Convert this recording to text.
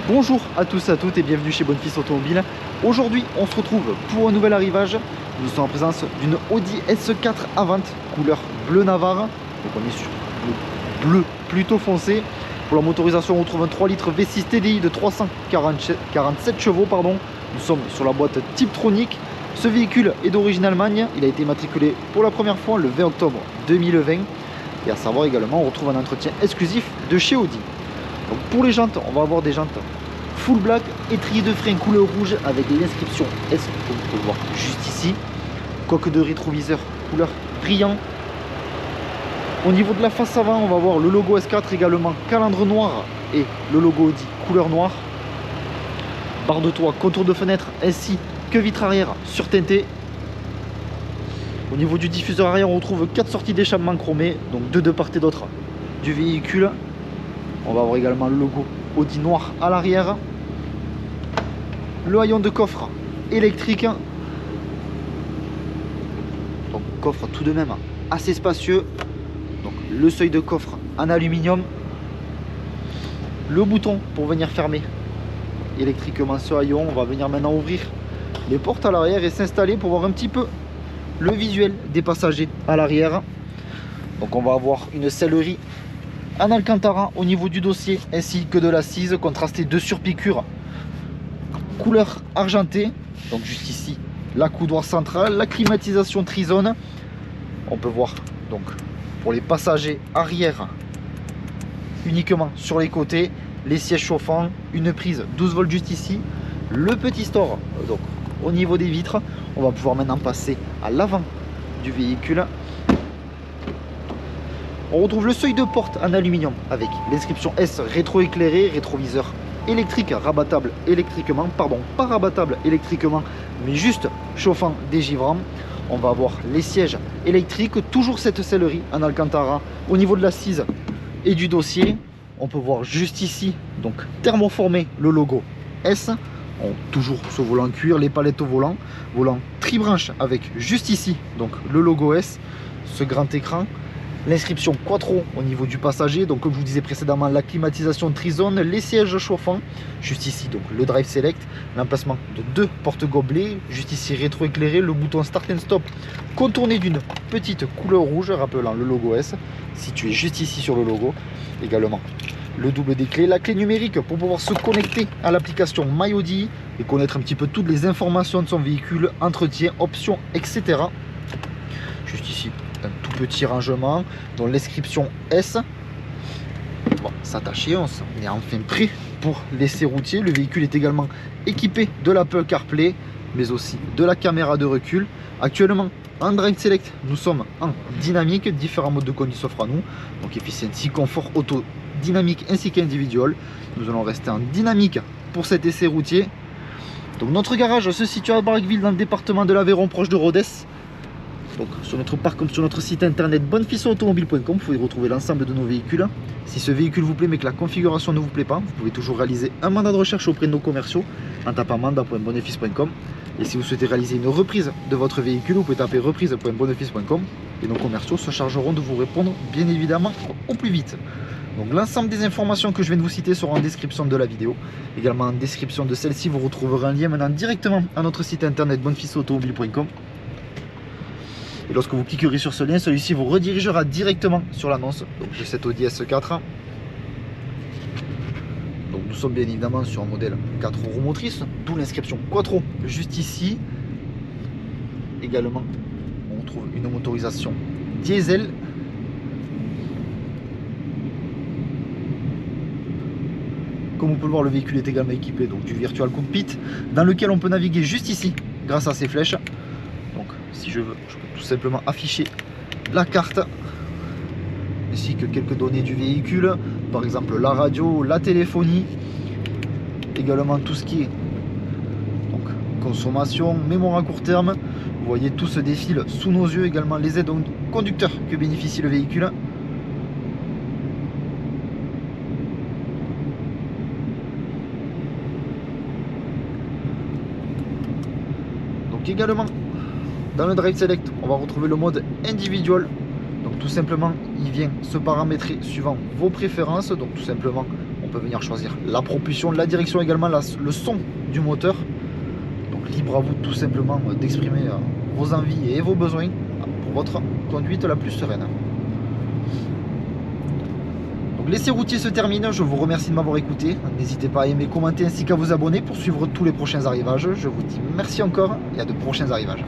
Bonjour à tous et à toutes et bienvenue chez Bonfils Automobile. Aujourd'hui on se retrouve pour un nouvel arrivage. Nous sommes en présence d'une Audi S4 Avant couleur bleu Navarre. Donc on est sur le bleu plutôt foncé. Pour la motorisation on retrouve un 3 litres V6 TDI de 347 chevaux. Nous sommes sur la boîte Tiptronic. Ce véhicule est d'origine Allemagne. Il a été immatriculé pour la première fois le 20 octobre 2020. Et à savoir également on retrouve un entretien exclusif de chez Audi. Donc pour les jantes, on va avoir des jantes full black, étrier de frein couleur rouge avec l'inscription S, comme vous pouvez le voir juste ici. Coque de rétroviseur couleur brillant. Au niveau de la face avant, on va voir le logo S4 également, calandre noir et le logo Audi couleur noire. Barre de toit, contour de fenêtre ainsi que vitre arrière surteintée. Au niveau du diffuseur arrière, on retrouve 4 sorties d'échappement chromées, donc deux de part et d'autre du véhicule. On va avoir également le logo Audi noir à l'arrière. Le haillon de coffre électrique. Donc coffre tout de même assez spacieux. Donc le seuil de coffre en aluminium. Le bouton pour venir fermer électriquement ce haillon. On va venir maintenant ouvrir les portes à l'arrière et s'installer pour voir un petit peu le visuel des passagers à l'arrière. Donc on va avoir une sellerie en alcantara au niveau du dossier ainsi que de l'assise contrastée de surpiqûre couleur argentée. Donc juste ici la coudoir centrale, la climatisation trizone. On peut voir donc pour les passagers arrière uniquement sur les côtés, les sièges chauffants, une prise 12 volts juste ici, le petit store donc au niveau des vitres. On va pouvoir maintenant passer à l'avant du véhicule. On retrouve le seuil de porte en aluminium avec l'inscription S rétroéclairé, rétroviseur électrique rabattable électriquement, pas rabattable électriquement, mais juste chauffant dégivrant. On va avoir les sièges électriques, toujours cette sellerie en alcantara au niveau de l'assise et du dossier. On peut voir juste ici, donc thermoformé, le logo S. Toujours ce volant cuir, les palettes au volant, volant tri-branche avec juste ici, donc le logo S, ce grand écran. L'inscription Quattro au niveau du passager, donc comme je vous disais précédemment, la climatisation trizone, les sièges chauffants, juste ici donc le drive select, l'emplacement de deux portes gobelets, juste ici rétro-éclairé, le bouton start and stop contourné d'une petite couleur rouge rappelant le logo S, situé juste ici sur le logo, également le double des clés, la clé numérique pour pouvoir se connecter à l'application MyAudi et connaître un petit peu toutes les informations de son véhicule, entretien, options, etc. Juste ici un tout petit rangement dont l'inscription S. Bon, s'attacher, on est enfin prêt pour l'essai routier. Le véhicule est également équipé de l'Apple CarPlay, mais aussi de la caméra de recul. Actuellement en Drive Select, nous sommes en dynamique, différents modes de conduite s'offrent à nous, donc efficiency, confort, auto, dynamique ainsi qu'individuel. Nous allons rester en dynamique pour cet essai routier. Donc notre garage se situe à Barqueville dans le département de l'Aveyron, proche de Rodez. Donc sur notre parc comme sur notre site internet bonfilsautomobile.com, vous pouvez retrouver l'ensemble de nos véhicules. Si ce véhicule vous plaît mais que la configuration ne vous plaît pas, vous pouvez toujours réaliser un mandat de recherche auprès de nos commerciaux en tapant mandat.bonefils.com. Et si vous souhaitez réaliser une reprise de votre véhicule, vous pouvez taper reprise.bonefils.com et nos commerciaux se chargeront de vous répondre bien évidemment au plus vite. Donc l'ensemble des informations que je viens de vous citer seront en description de la vidéo. Également en description de celle-ci, vous retrouverez un lien menant directement à notre site internet bonfilsautomobile.com. Et lorsque vous cliquerez sur ce lien, celui-ci vous redirigera directement sur l'annonce de cette Audi S4. Donc nous sommes bien évidemment sur un modèle 4 roues motrices, d'où l'inscription Quattro juste ici. Également, on trouve une motorisation diesel. Comme vous pouvez le voir, le véhicule est également équipé donc du Virtual Cockpit, dans lequel on peut naviguer juste ici grâce à ces flèches. Donc si je veux, je peux tout simplement afficher la carte ainsi que quelques données du véhicule, par exemple la radio, la téléphonie, également tout ce qui est donc consommation, mémoire à court terme. Vous voyez, tout se défile sous nos yeux, également les aides au conducteur que bénéficie le véhicule. Donc également dans le Drive Select, on va retrouver le mode individual. Donc tout simplement, il vient se paramétrer suivant vos préférences. Donc tout simplement, on peut venir choisir la propulsion, la direction également, le son du moteur. Donc libre à vous tout simplement d'exprimer vos envies et vos besoins pour votre conduite la plus sereine. Donc l'essai routier se termine, je vous remercie de m'avoir écouté. N'hésitez pas à aimer, commenter ainsi qu'à vous abonner pour suivre tous les prochains arrivages. Je vous dis merci encore et à de prochains arrivages.